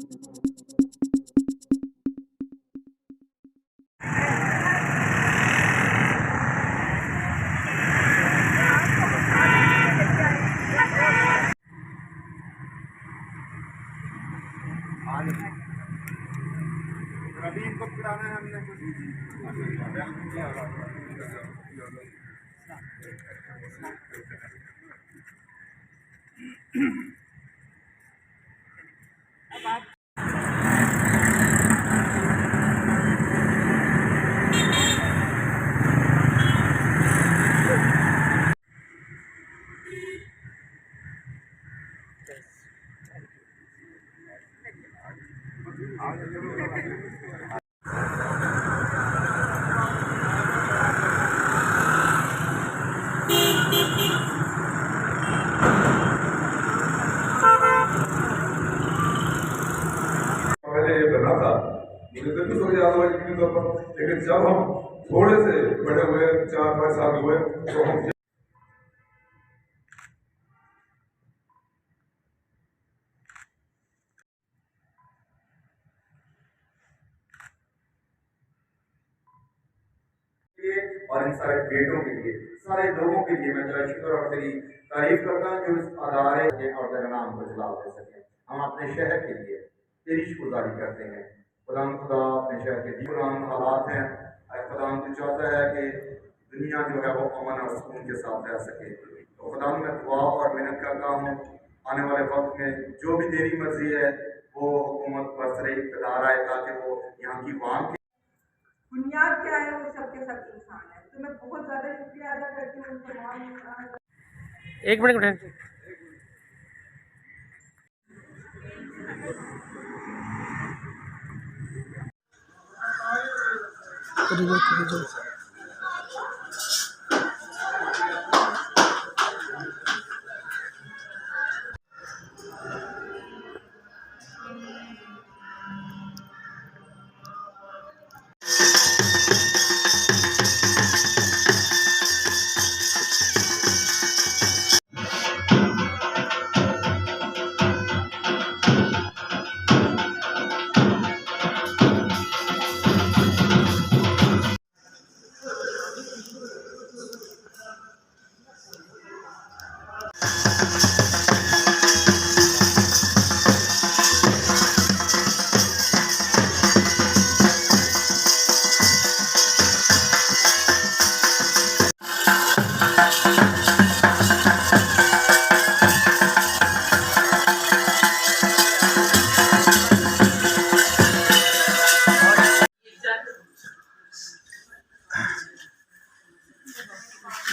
अभी इनको पिलाना है हमने कुछ मुझे तो नहीं याद हुआ इतने तौर पर, लेकिन जब हम थोड़े से बड़े हुए 4-5 साल हुए तो हम और इन सारे बेटों के लिए, सारे लोगों के लिए मैं तेरा शुक्र और तेरी तारीफ करता हूँ जो इस अदारे के और तेरा नाम को जलाल दे सके। हम अपने शहर के लिए तेरी शुक्रगुजारी करते हैं। खुदा अपने शहर के खुदा हालात हैं, खुदा तू चाहता है कि दुनिया जो है वो अमन और सुकून के साथ रह सके। तो खुदा मैं दुआ और मेहनत करता हूँ आने वाले वक्त में जो भी तेरी मर्जी है वो हुकूमत पर सरे इक़्तिदार आए, ताकि वो यहाँ की वाम बुनियाद क्या है, वो सबके सब इंसान है। तो मैं बहुत ज़्यादा शुक्रिया अदा करती हूँ उन तमाम। एक मिनट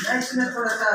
नेक्स्ट में थोड़ा सा